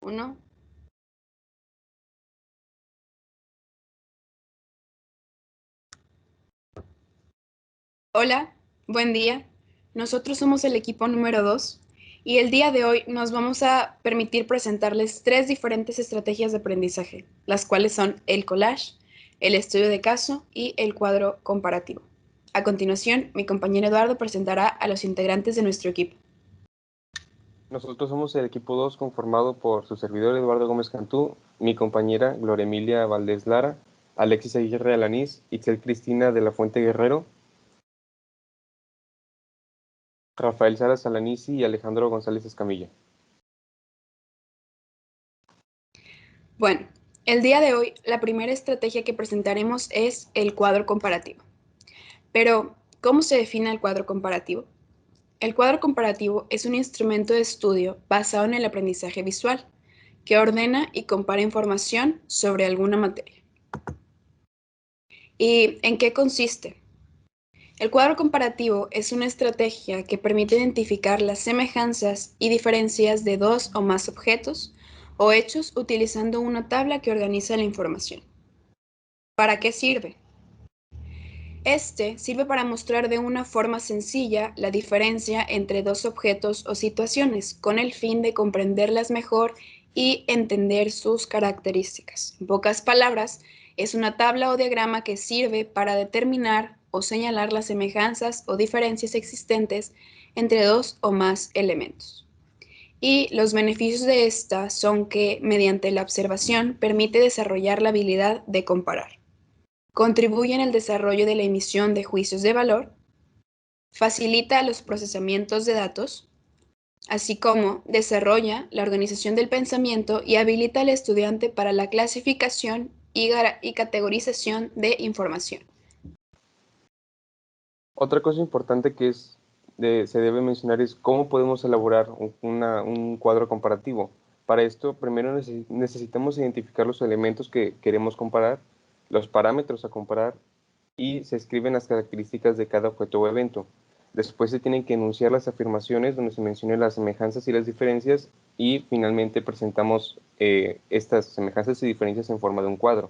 Uno. Hola, buen día. Nosotros somos el equipo número 2 y el día de hoy nos vamos a permitir presentarles 3 diferentes estrategias de aprendizaje, las cuales son el collage, el estudio de caso y el cuadro comparativo. A continuación, mi compañero Eduardo presentará a los integrantes de nuestro equipo. Nosotros somos el equipo 2 conformado por su servidor Eduardo Gómez Cantú, mi compañera Gloria Emilia Valdés Lara, Alexis Aguirre Alanís, Itzel Cristina de la Fuente Guerrero, Rafael Salas Alanisi y Alejandro González Escamilla. Bueno, el día de hoy la primera estrategia que presentaremos es el cuadro comparativo. Pero, ¿cómo se define el cuadro comparativo? El cuadro comparativo es un instrumento de estudio basado en el aprendizaje visual, que ordena y compara información sobre alguna materia. ¿Y en qué consiste? El cuadro comparativo es una estrategia que permite identificar las semejanzas y diferencias de dos o más objetos o hechos utilizando una tabla que organiza la información. ¿Para qué sirve? Este sirve para mostrar de una forma sencilla la diferencia entre dos objetos o situaciones, con el fin de comprenderlas mejor y entender sus características. En pocas palabras, es una tabla o diagrama que sirve para determinar o señalar las semejanzas o diferencias existentes entre dos o más elementos. Y los beneficios de esta son que, mediante la observación, permite desarrollar la habilidad de comparar. Contribuye en el desarrollo de la emisión de juicios de valor, facilita los procesamientos de datos, así como desarrolla la organización del pensamiento y habilita al estudiante para la clasificación y categorización de información. Otra cosa importante que se debe mencionar es cómo podemos elaborar un cuadro comparativo. Para esto, primero necesitamos identificar los elementos que queremos comparar, los parámetros a comparar y se escriben las características de cada objeto o evento. Después se tienen que enunciar las afirmaciones donde se mencionen las semejanzas y las diferencias y finalmente presentamos estas semejanzas y diferencias en forma de un cuadro.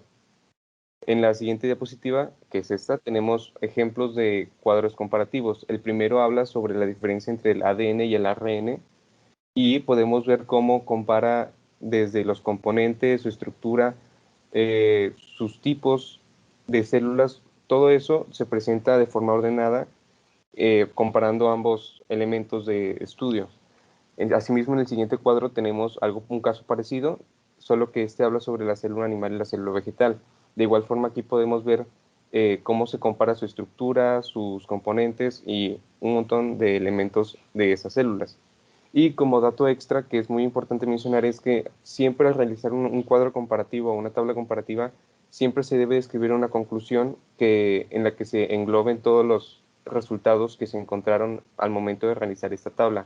En la siguiente diapositiva, que es esta, tenemos ejemplos de cuadros comparativos. El primero habla sobre la diferencia entre el ADN y el ARN y podemos ver cómo compara desde los componentes, su estructura, sus tipos de células. Todo eso se presenta de forma ordenada comparando ambos elementos de estudio. Asimismo, en el siguiente cuadro tenemos un caso parecido, solo que este habla sobre la célula animal y la célula vegetal. De igual forma, aquí podemos ver cómo se compara su estructura, sus componentes y un montón de elementos de esas células. Y como dato extra que es muy importante mencionar es que siempre al realizar un cuadro comparativo o una tabla comparativa, siempre se debe escribir una conclusión en la que se engloben todos los resultados que se encontraron al momento de realizar esta tabla.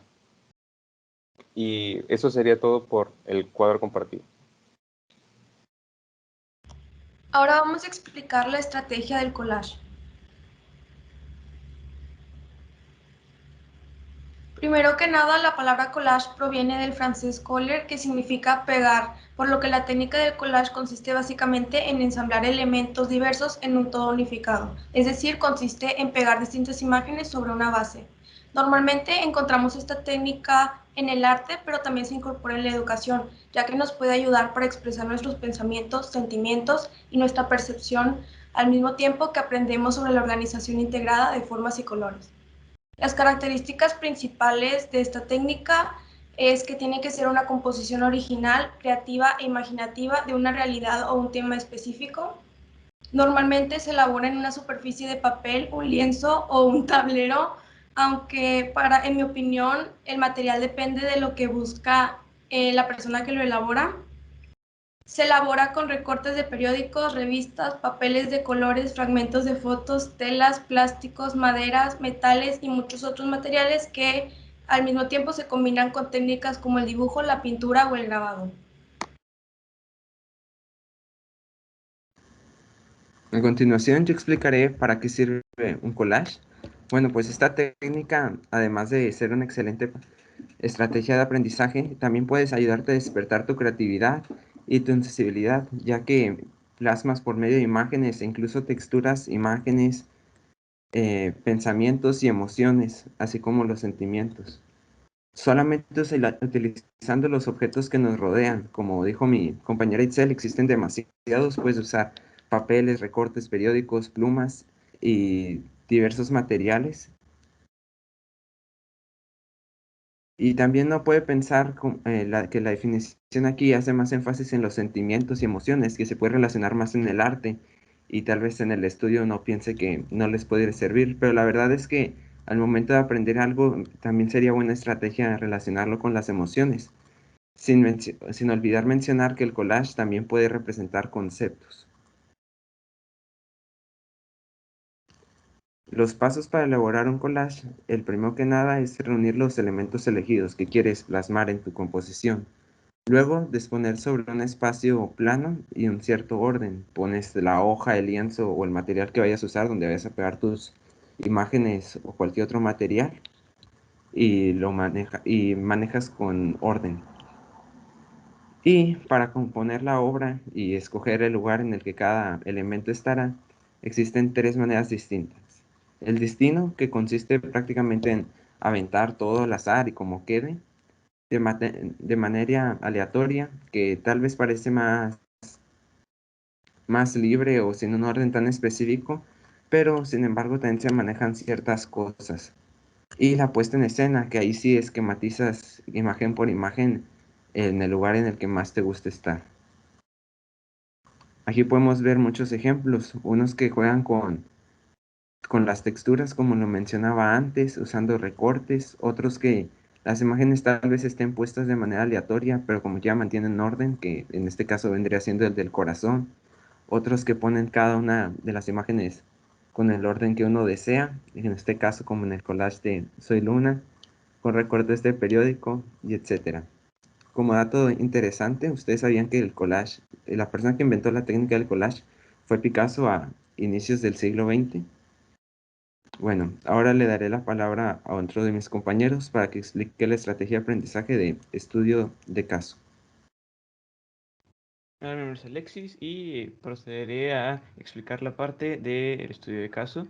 Y eso sería todo por el cuadro comparativo. Ahora vamos a explicar la estrategia del collage. Primero que nada, la palabra collage proviene del francés coller, que significa pegar, por lo que la técnica del collage consiste básicamente en ensamblar elementos diversos en un todo unificado, es decir, consiste en pegar distintas imágenes sobre una base. Normalmente encontramos esta técnica en el arte, pero también se incorpora en la educación, ya que nos puede ayudar para expresar nuestros pensamientos, sentimientos y nuestra percepción al mismo tiempo que aprendemos sobre la organización integrada de formas y colores. Las características principales de esta técnica es que tiene que ser una composición original, creativa e imaginativa de una realidad o un tema específico. Normalmente se elabora en una superficie de papel, un lienzo o un tablero, aunque en mi opinión, el material depende de lo que busca la persona que lo elabora. Se elabora con recortes de periódicos, revistas, papeles de colores, fragmentos de fotos, telas, plásticos, maderas, metales y muchos otros materiales que al mismo tiempo se combinan con técnicas como el dibujo, la pintura o el grabado. A continuación, yo explicaré para qué sirve un collage. Bueno, pues esta técnica, además de ser una excelente estrategia de aprendizaje, también puedes ayudarte a despertar tu creatividad y tu sensibilidad, ya que plasmas por medio de imágenes e incluso texturas, imágenes, pensamientos y emociones, así como los sentimientos. Solamente utilizando los objetos que nos rodean, como dijo mi compañera Itzel, existen demasiados, puedes usar papeles, recortes, periódicos, plumas y diversos materiales. Y también no puede pensar que la definición aquí hace más énfasis en los sentimientos y emociones, que se puede relacionar más en el arte, y tal vez en el estudio no piense que no les puede servir, pero la verdad es que al momento de aprender algo también sería buena estrategia relacionarlo con las emociones, sin olvidar mencionar que el collage también puede representar conceptos. Los pasos para elaborar un collage, el primero que nada es reunir los elementos elegidos que quieres plasmar en tu composición. Luego, disponer sobre un espacio plano y un cierto orden. Pones la hoja, el lienzo o el material que vayas a usar, donde vayas a pegar tus imágenes o cualquier otro material, y manejas con orden. Y para componer la obra y escoger el lugar en el que cada elemento estará, existen tres maneras distintas. El destino, que consiste prácticamente en aventar todo al azar y como quede, de manera aleatoria, que tal vez parece más libre o sin un orden tan específico, pero sin embargo también se manejan ciertas cosas. Y la puesta en escena, que ahí sí esquematizas imagen por imagen en el lugar en el que más te gusta estar. Aquí podemos ver muchos ejemplos, unos que juegan con las texturas, como lo mencionaba antes, usando recortes, otros que las imágenes tal vez estén puestas de manera aleatoria, pero como ya mantienen orden, que en este caso vendría siendo el del corazón, otros que ponen cada una de las imágenes con el orden que uno desea, en este caso como en el collage de Soy Luna, con recortes de periódico y etcétera. Como dato interesante, ustedes sabían que el collage, la persona que inventó la técnica del collage fue Picasso a inicios del siglo XX. Bueno, ahora le daré la palabra a otro de mis compañeros para que explique la estrategia de aprendizaje de estudio de caso. Mi nombre es Alexis y procederé a explicar la parte del estudio de caso.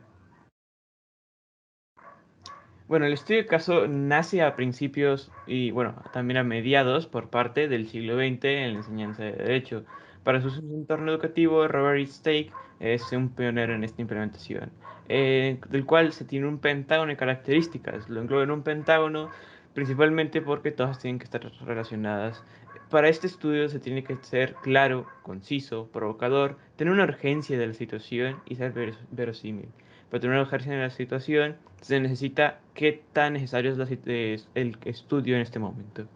Bueno, el estudio de caso nace a principios y bueno, también a mediados por parte del siglo XX en la enseñanza de Derecho. Para su entorno educativo, Robert Stake es un pionero en esta implementación, del cual se tiene un pentágono de características. Lo engloba en un pentágono principalmente porque todas tienen que estar relacionadas. Para este estudio se tiene que ser claro, conciso, provocador, tener una urgencia de la situación y ser verosímil. Para tener una urgencia de la situación se necesita qué tan necesario es el estudio en este momento.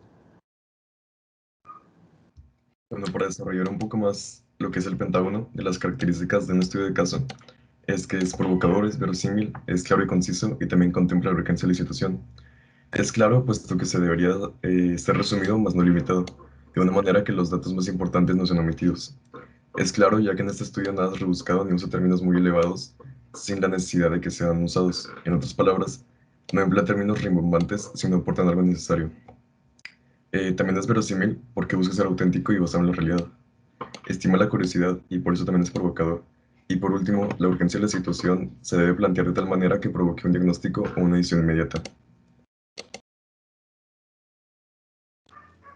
Bueno, para desarrollar un poco más lo que es el pentágono de las características de un estudio de caso, es que es provocador, es verosímil, es claro y conciso y también contempla la urgencia de la situación. Es claro, puesto que se debería estar resumido, más no limitado, de una manera que los datos más importantes no sean omitidos. Es claro, ya que en este estudio nada es rebuscado ni usa términos muy elevados sin la necesidad de que sean usados. En otras palabras, no emplea términos rimbombantes si no aportan algo necesario. También es verosímil porque busca ser auténtico y basado en la realidad. Estima la curiosidad y por eso también es provocador. Y por último, la urgencia de la situación se debe plantear de tal manera que provoque un diagnóstico o una decisión inmediata.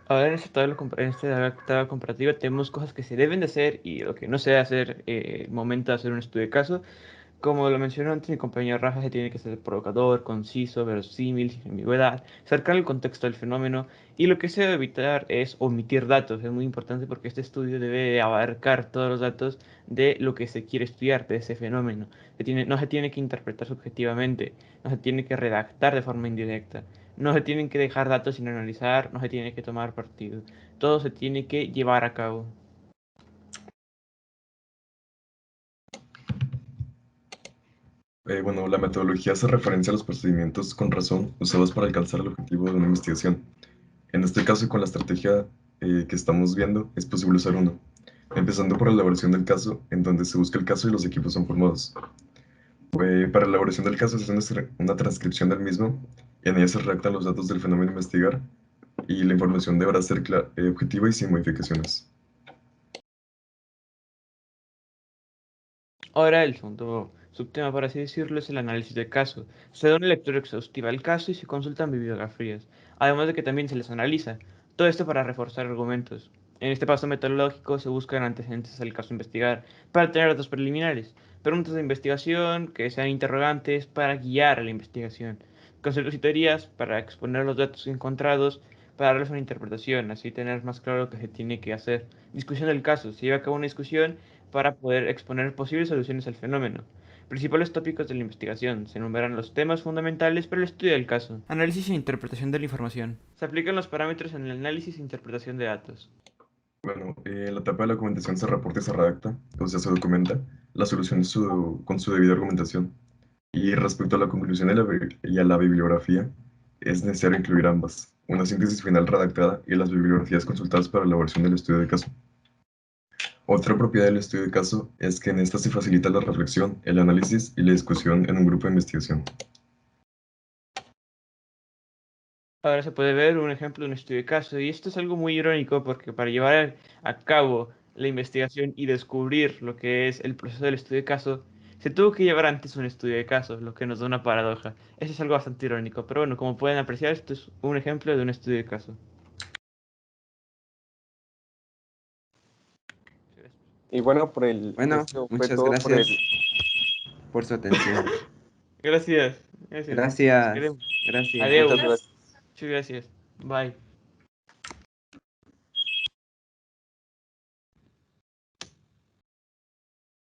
Ahora en esta tabla comparativa tenemos cosas que se deben de hacer y lo que no se debe hacer el momento de hacer un estudio de caso. Como lo mencionó antes mi compañero Rafa, se tiene que ser provocador, conciso, verosímil, sin ambigüedad, cercar el contexto del fenómeno y lo que se debe evitar es omitir datos. Es muy importante porque este estudio debe abarcar todos los datos de lo que se quiere estudiar, de ese fenómeno. No se tiene que interpretar subjetivamente, no se tiene que redactar de forma indirecta, no se tienen que dejar datos sin analizar, no se tiene que tomar partido. Todo se tiene que llevar a cabo. Bueno, la metodología hace referencia a los procedimientos con razón usados para alcanzar el objetivo de una investigación. En este caso, con la estrategia que estamos viendo, es posible usar uno, empezando por la elaboración del caso, en donde se busca el caso y los equipos son formados. Para la elaboración del caso se hace una transcripción del mismo En ella se redactan los datos del fenómeno a investigar y la información deberá ser objetiva y sin modificaciones. Ahora el segundo subtema, por así decirlo, es el análisis de caso. Se da una lectura exhaustiva del caso y se consultan bibliografías, además de que también se les analiza. Todo esto para reforzar argumentos. En este paso metodológico se buscan antecedentes al caso a investigar para tener datos preliminares, preguntas de investigación que sean interrogantes para guiar a la investigación, conceptos y teorías para exponer los datos encontrados, para darles una interpretación, así tener más claro lo que se tiene que hacer. Discusión del caso. Se lleva a cabo una discusión para poder exponer posibles soluciones al fenómeno. Principales tópicos de la investigación. Se enumeran los temas fundamentales para el estudio del caso. Análisis e interpretación de la información. Se aplican los parámetros en el análisis e interpretación de datos. Bueno, en la etapa de la documentación se reporta y se redacta, o sea, se documenta la solución con su debida argumentación. Y respecto a la conclusión y a la bibliografía, es necesario incluir ambas, una síntesis final redactada y las bibliografías consultadas para la elaboración del estudio de caso. Otra propiedad del estudio de caso es que en esta se facilita la reflexión, el análisis y la discusión en un grupo de investigación. Ahora se puede ver un ejemplo de un estudio de caso, y esto es algo muy irónico porque para llevar a cabo la investigación y descubrir lo que es el proceso del estudio de caso, se tuvo que llevar antes un estudio de caso, lo que nos da una paradoja. Eso es algo bastante irónico, pero bueno, como pueden apreciar, esto es un ejemplo de un estudio de caso. Y bueno, Bueno, esto fue muchas todo por el... gracias por su atención. Gracias. Gracias. Nos Gracias. queremos. Gracias. Adiós. Muchas gracias. Muchas gracias. Bye.